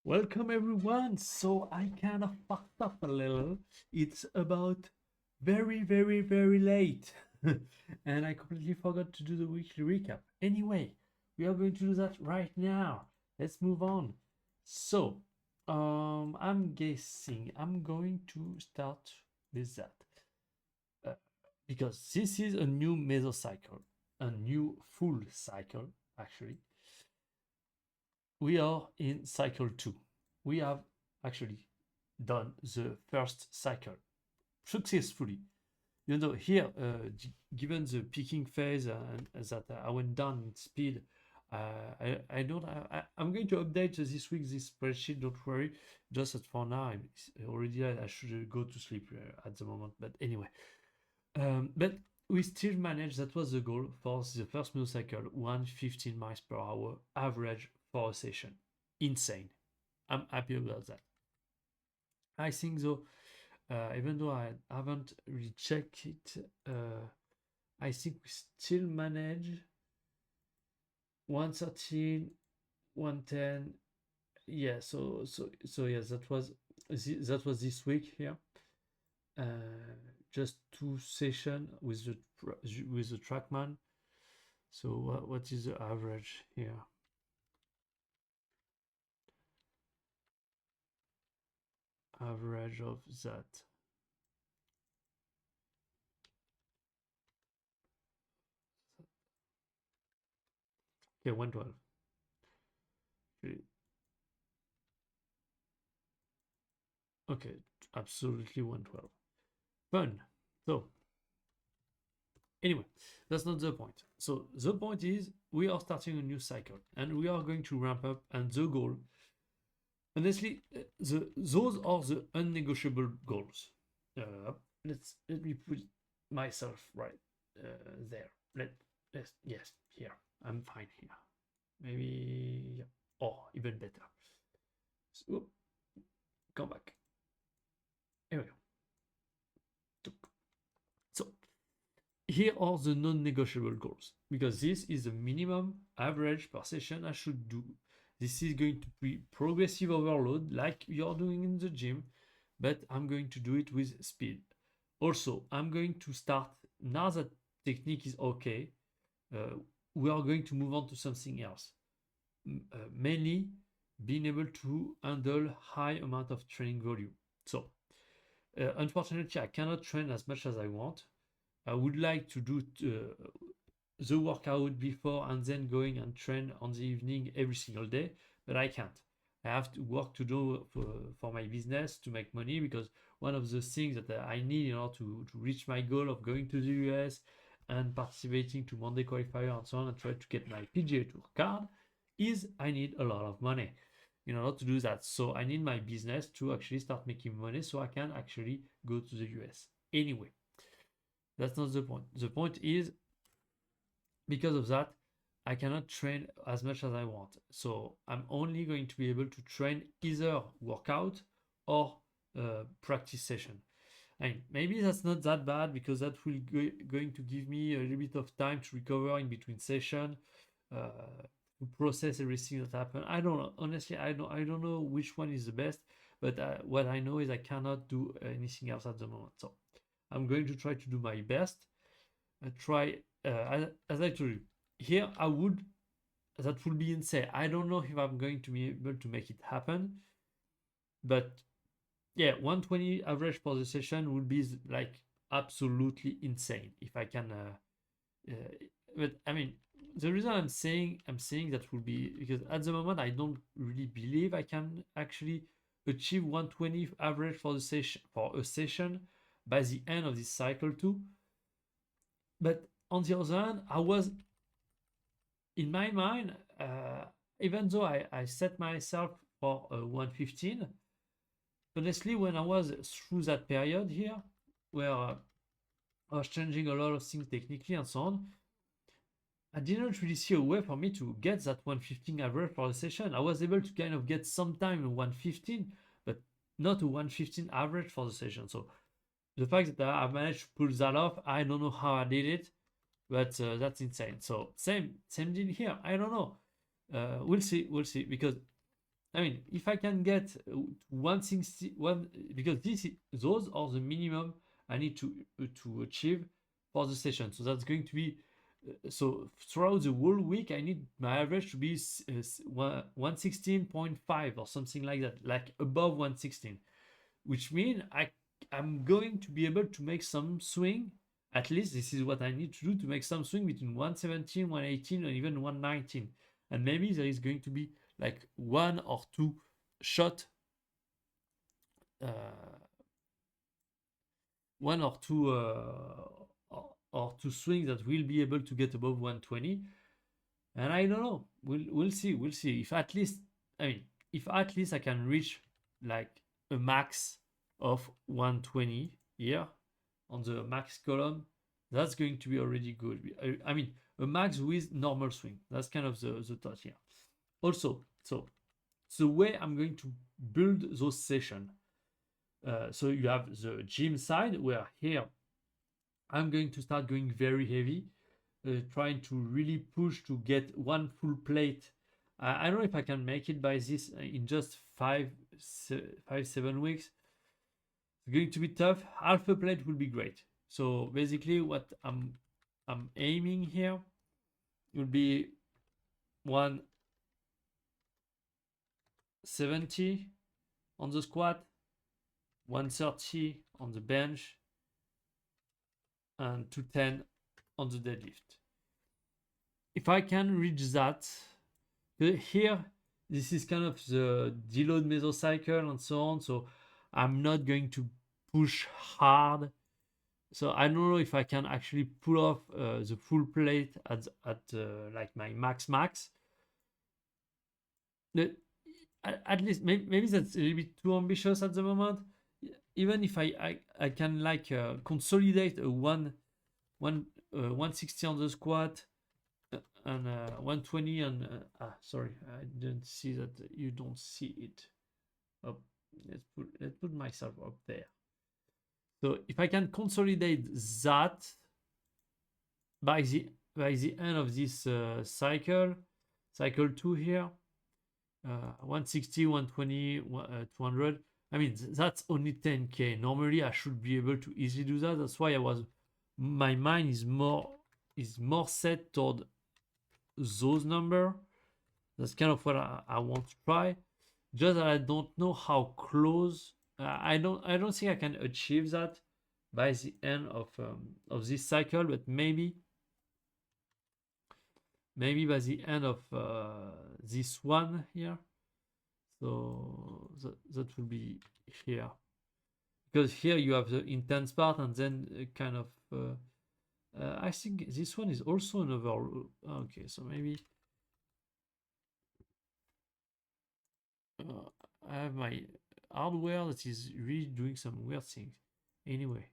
Welcome everyone. So I kind of fucked up a little. It's about very late. And I completely forgot to do the weekly recap. Anyway, we are going to do that right now. Let's move on. So, I'm guessing I'm going to start with that. Uh, because this is a new mesocycle, a new full cycle actually. We are in cycle 2. We have actually done the first cycle successfully. You know, here, given the peaking phase and that I went down in speed, I don't. I'm going to update this week this spreadsheet. Don't worry. Just that for now, I should go to sleep at the moment. But anyway, but we still managed. That was the goal for the first motorcycle. 115 miles per hour average for a session. Insane. I'm happy about that. I think though, even though I haven't really checked it, I think we still manage 113, 110. Yeah, so yes, that was this week here. Just 2 session with the trackman. So what is the average here? Average of that. Okay, 112. Okay, absolutely 112. Fun. So anyway, that's not the point. So the point is we are starting a new cycle and we are going to ramp up, and the goal, honestly, those are the unnegotiable goals. Let me put myself right there. Let's yes, here. I'm fine here. Maybe yeah. Oh, even better. So, come back. Here we go. So here are the non-negotiable goals, because this is the minimum average per session I should do. This is going to be progressive overload like you're doing in the gym, but I'm going to do it with speed. Also, I'm going to start, now that technique is okay, we are going to move on to something else. Mainly being able to handle high amount of training volume. So unfortunately, I cannot train as much as I want. I would like to do the workout before and then going and train on the evening every single day, but I can't. I have to work to do for my business to make money, because one of the things that I need in order to reach my goal of going to the US and participating to Monday qualifier and so on and try to get my PGA Tour card is I need a lot of money in order to do that. So I need my business to actually start making money so I can actually go to the US. Anyway, that's not the point. The point is, because of that, I cannot train as much as I want. So I'm only going to be able to train either workout or practice session. And maybe that's not that bad, because that will going to give me a little bit of time to recover in between session, to process everything that happened. I don't know. Honestly, I don't know which one is the best, but what I know is I cannot do anything else at the moment. So I'm going to try to do my best. Try as I told you here. That would be insane. I don't know if I'm going to be able to make it happen, but yeah, 120 average per the session would be like absolutely insane if I can. But I mean, the reason I'm saying that will be because at the moment I don't really believe I can actually achieve 120 average for the session for a session by the end of this cycle too. But on the other hand, I was in my mind, even though I set myself for 115, honestly, when I was through that period here, where I was changing a lot of things technically and so on, I didn't really see a way for me to get that 115 average for the session. I was able to kind of get sometime a 115, but not a 115 average for the session. So the fact that I managed to pull that off, I don't know how I did it, but that's insane. So same deal here. I don't know. We'll see, because I mean, if I can get to 161, because those are the minimum I need to achieve for the session. So that's going to be so throughout the whole week, I need my average to be 116.5 or something like that, like above 116, which means I'm going to be able to make some swing. At least this is what I need to do to make some swing between 117, 118, or even 119. And maybe there is going to be like one or two shot, uh, one or two or two swings that will be able to get above 120. And I don't know. We'll see. We'll see. If at least I can reach like a max of 120 here on the max column, that's going to be already good. I mean, a max with normal swing. That's kind of the thought here. Also, so the way I'm going to build those sessions. So you have the gym side where here I'm going to start going very heavy, trying to really push to get one full plate. I don't know if I can make it by this in just 7 weeks. It's going to be tough. Half a plate will be great. So basically, what I'm aiming here will be 170 on the squat, 130 on the bench, and 210 on the deadlift. If I can reach that, here, this is kind of the deload mesocycle and so on. So I'm not going to push hard. So I don't know if I can actually pull off the full plate at like my max. At least maybe that's a little bit too ambitious at the moment. Even if I can like consolidate a 160 on the squat and 120 and sorry, I didn't see that. You don't see it. Oh, let's put myself up there. So if I can consolidate that by the end of this cycle 2 here, 160, 120, 200. I mean, that's only 10K. Normally, I should be able to easily do that. That's why my mind is more set toward those numbers. That's kind of what I want to try. Just that I don't know how close. I don't think I can achieve that by the end of this cycle, but maybe by the end of this one here. So that will be here, because here you have the intense part and then kind of I think this one is also an overload. Okay, so maybe I have my hardware that is really doing some weird things. Anyway,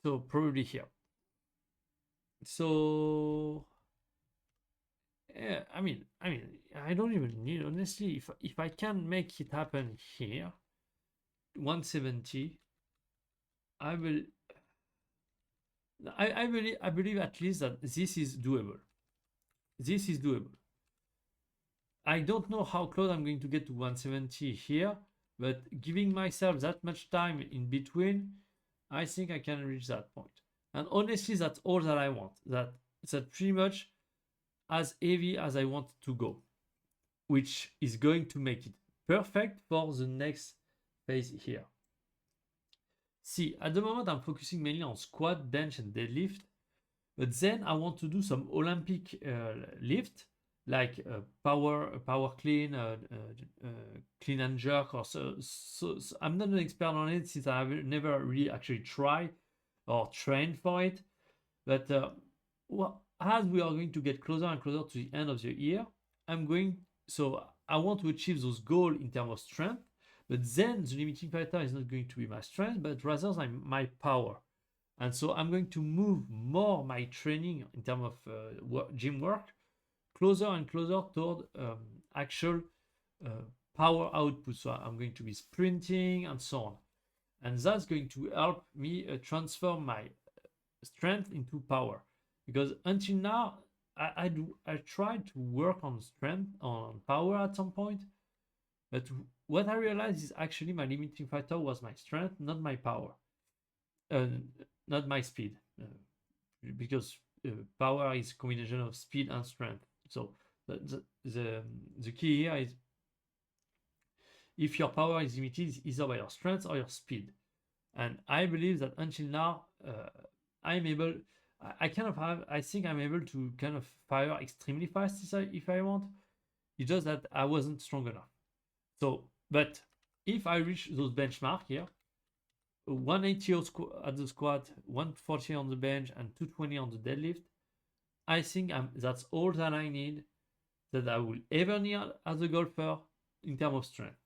so probably here. So yeah, I mean, I don't even need, honestly, if I can make it happen here, 170, I will. I believe at least that this is doable. This is doable. I don't know how close I'm going to get to 170 here, but giving myself that much time in between, I think I can reach that point. And honestly, that's all that I want. That's pretty much as heavy as I want to go, which is going to make it perfect for the next phase here. See, at the moment I'm focusing mainly on squat, bench, and deadlift, but then I want to do some Olympic lift, like power clean, clean and jerk, or so I'm not an expert on it since I've never really actually tried or trained for it. But as we are going to get closer and closer to the end of the year, I want to achieve those goals in terms of strength, but then the limiting factor is not going to be my strength, but rather my power. And so I'm going to move more my training in terms of gym work closer and closer toward actual power output. So I'm going to be sprinting and so on. And that's going to help me transform my strength into power. Because until now, I tried to work on strength, on power at some point, but what I realized is actually my limiting factor was my strength, not my power, uh, not my speed, because power is a combination of speed and strength. So the key here is if your power is limited, it's either by your strength or your speed. And I believe that until now, I'm able. I kind of have. I think I'm able to kind of fire extremely fast if I want. It's just that I wasn't strong enough. So, but if I reach those benchmark here, 180 at the squat, 140 on the bench, and 220 on the deadlift, I think that's all that I need, that I will ever need as a golfer in terms of strength.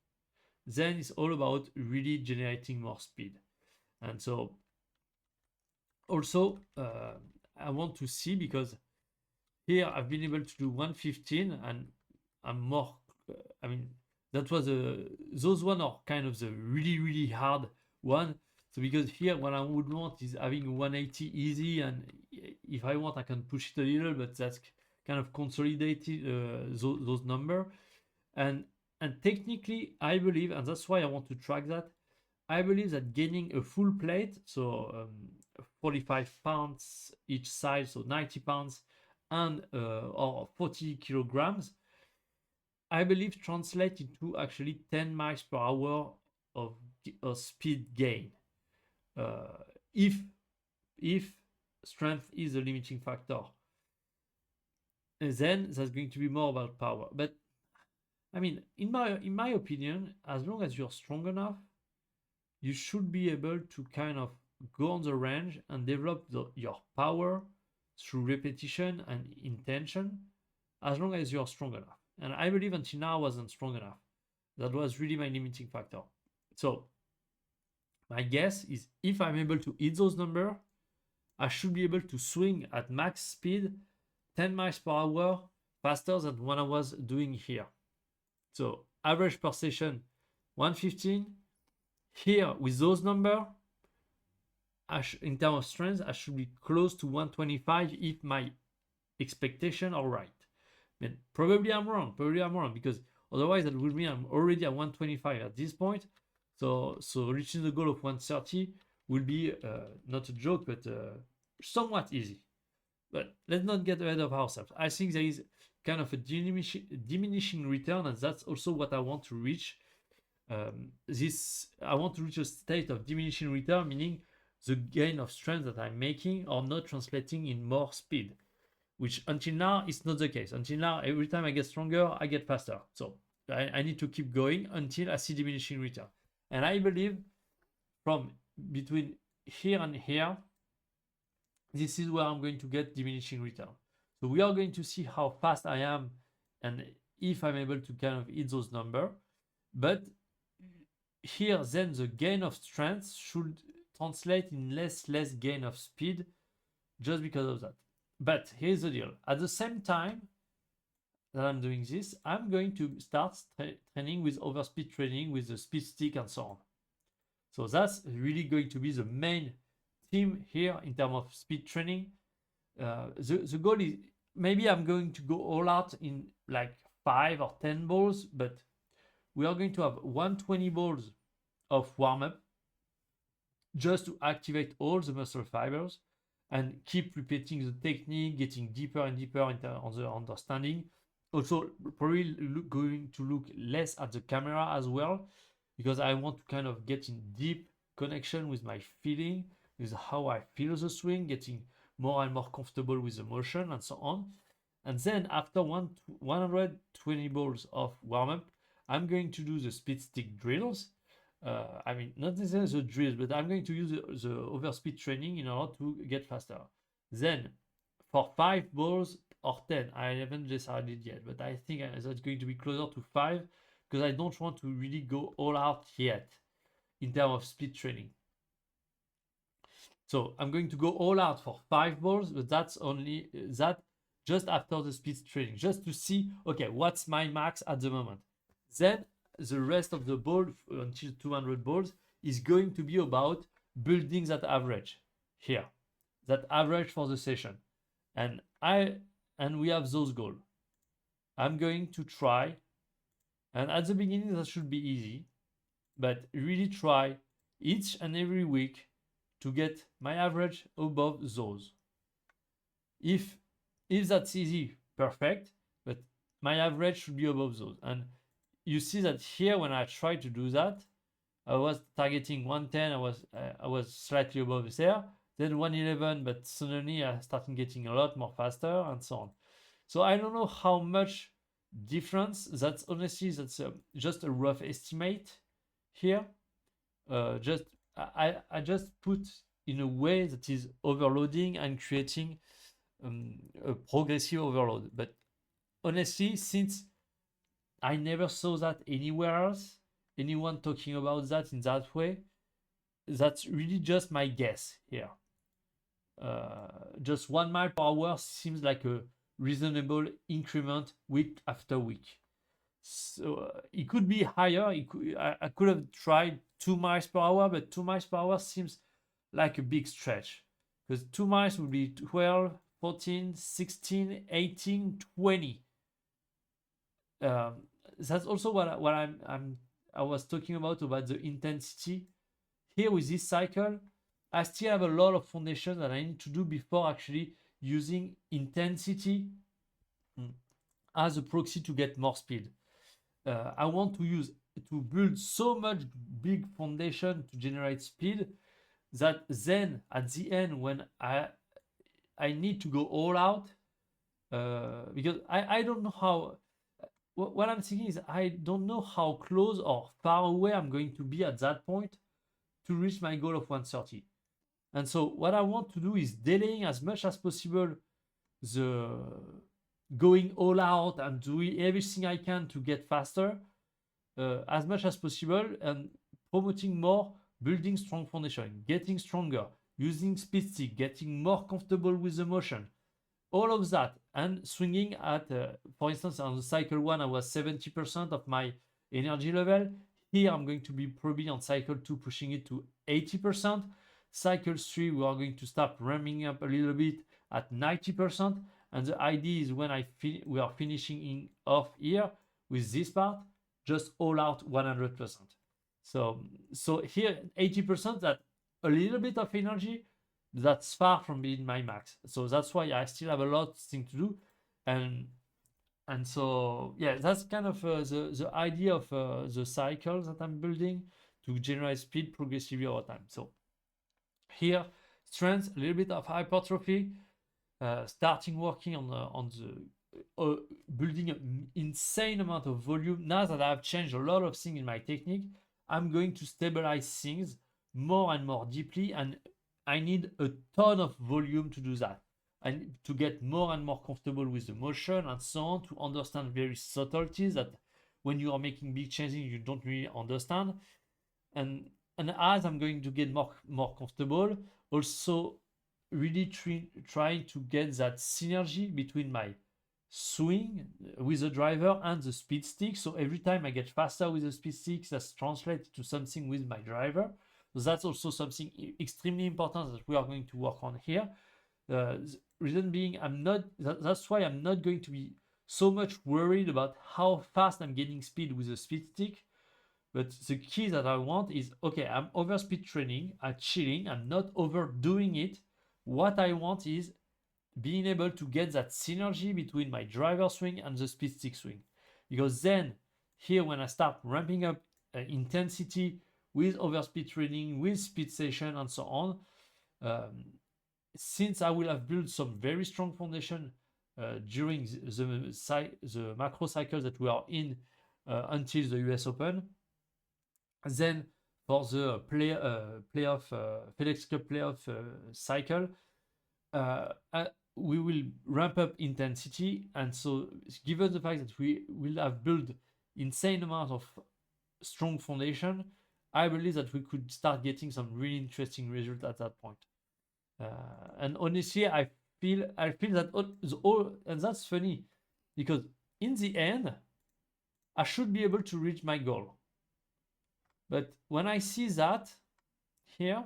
Then it's all about really generating more speed. And so also I want to see, because here I've been able to do 115 and I'm more, I mean, that was those one are kind of the really hard one. So because here what I would want is having 180 easy, and if I want I can push it a little, but that's kind of consolidated those number. And technically I believe, and that's why I want to track that, I believe that gaining a full plate, so 45 pounds each side, so 90 pounds, and or 40 kilograms, I believe translate into actually 10 miles per hour of speed gain. If strength is a limiting factor, and then that's going to be more about power. But I mean, in my opinion, as long as you're strong enough, you should be able to kind of go on the range and develop your power through repetition and intention, as long as you're strong enough. And I believe until now I wasn't strong enough. That was really my limiting factor. So my guess is if I'm able to hit those numbers, I should be able to swing at max speed 10 miles per hour faster than what I was doing here. So average per session 115. Here with those numbers, in terms of strength, I should be close to 125 if my expectations are right. But probably I'm wrong. Because otherwise that would mean I'm already at 125 at this point. So reaching the goal of 130 will be not a joke, but somewhat easy. But let's not get ahead of ourselves. I think there is kind of a diminishing return, and that's also what I want to reach. I want to reach a state of diminishing return, meaning the gain of strength that I'm making are not translating in more speed, which until now is not the case. Until now, every time I get stronger, I get faster. So I need to keep going until I see diminishing return. And I believe from between here and here, this is where I'm going to get diminishing return. So we are going to see how fast I am and if I'm able to kind of hit those numbers. But here, then the gain of strength should translate in less gain of speed just because of that. But here's the deal. At the same time that I'm doing this, I'm going to start training with overspeed training with the speed stick and so on. So that's really going to be the main theme here in terms of speed training. The goal is maybe I'm going to go all out in like 5 or 10 balls, but we are going to have 120 balls of warm-up just to activate all the muscle fibers and keep repeating the technique, getting deeper and deeper on the understanding. Also, probably going to look less at the camera as well, because I want to kind of get in deep connection with my feeling, with how I feel the swing, getting more and more comfortable with the motion and so on. And then after 120 balls of warm-up, I'm going to do the speed stick drills. I mean, not necessarily the drills, but I'm going to use the overspeed training in order to get faster. Then for 5 balls or 10, I haven't decided yet, but I think that's going to be closer to 5 because I don't want to really go all out yet in terms of speed training. So I'm going to go all out for 5 balls, but that's only that just after the speed training, just to see, okay, what's my max at the moment. Then the rest of the ball until 200 balls is going to be about building that average here, that average for the session. And and we have those goals. I'm going to try, and at the beginning that should be easy, but really try each and every week to get my average above those. If that's easy, perfect, but my average should be above those. And you see that here when I try to do that, I was targeting 110, I was slightly above there, then 111, but suddenly I started getting a lot more faster and so on. So I don't know how much difference. That's honestly just a rough estimate here. Just I just put in a way that is overloading and creating a progressive overload. But honestly, since I never saw that anywhere else, anyone talking about that in that way, that's really just my guess here. Just 1 mile per hour seems like a reasonable increment week after week. So it could be higher. I could have tried 2 miles per hour, but 2 miles per hour seems like a big stretch because 2 miles would be 12, 14, 16, 18, 20. That's also what I was talking about the intensity. Here with this cycle, I still have a lot of foundation that I need to do before actually using intensity as a proxy to get more speed. I want to build so much big foundation to generate speed that then at the end when I need to go all out, because I don't know how. What I'm thinking is I don't know how close or far away I'm going to be at that point to reach my goal of 130. And so what I want to do is delaying as much as possible the going all out and doing everything I can to get faster as much as possible, and promoting more building strong foundation, getting stronger, using speed stick, getting more comfortable with the motion, all of that, and swinging at, for instance, on the cycle 1, I was 70% of my energy level. Here, I'm going to be probably on cycle 2, pushing it to 80%. Cycle 3, we are going to start ramping up a little bit at 90%. And the idea is when we are finishing off here with this part, just all out 100%. So here, 80%, that a little bit of energy, that's far from being my max. So that's why I still have a lot of things to do. And so, yeah, that's kind of the idea of the cycle that I'm building to generate speed progressively over time. So here, strength, a little bit of hypertrophy, starting working on the building an insane amount of volume. Now that I've changed a lot of things in my technique, I'm going to stabilize things more and more deeply, and I need a ton of volume to do that. I need to get more and more comfortable with the motion and so on, to understand very subtleties that when you are making big changes you don't really understand. And as I'm going to get more comfortable, also really trying to get that synergy between my swing with the driver and the speed stick. So every time I get faster with the speed stick, that's translated to something with my driver. So that's also something extremely important that we are going to work on here. Reason being, that's why I'm not going to be so much worried about how fast I'm getting speed with the speed stick. But the key that I want is, okay, I'm over speed training, I'm chilling, I'm not overdoing it. What I want is being able to get that synergy between my driver swing and the speed stick swing. Because then, here when I start ramping up intensity with overspeed training, with speed session and so on, since I will have built some very strong foundation during the macro cycle that we are in until the US Open, then for the playoff FedEx Cup playoff cycle, we will ramp up intensity. And so given the fact that we will have built insane amount of strong foundation, I believe that we could start getting some really interesting results at that point. And honestly, I feel that all, and that's funny because in the end, I should be able to reach my goal. But when I see that here,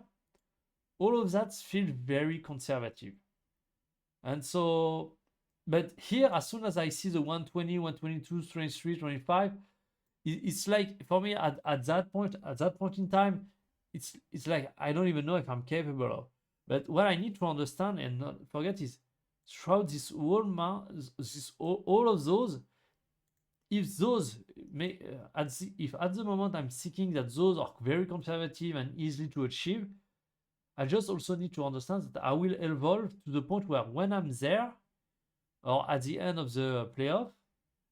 all of that feels very conservative. And so But here, as soon as I see the 120, 122, 23, 25, it's like for me at that point in time, it's like I don't even know if I'm capable of. But what I need to understand and not forget is throughout this whole all of those, if those may if at the moment I'm seeking that those are very conservative and easily to achieve, I just also need to understand that I will evolve to the point where when I'm there or at the end of the playoff,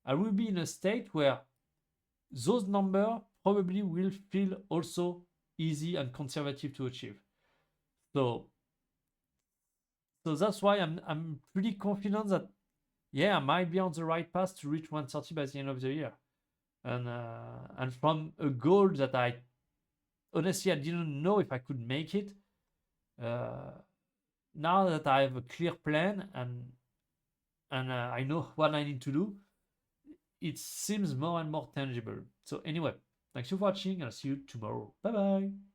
I will be in a state where those numbers probably will feel also easy and conservative to achieve. So that's why I'm pretty confident that yeah, I might be on the right path to reach 130 by the end of the year. And from a goal that I honestly I didn't know if I could make it. Uh, Now that I have a clear plan and I know what I need to do, it seems more and more tangible. So anyway, thanks for watching. I'll see you tomorrow. Bye bye.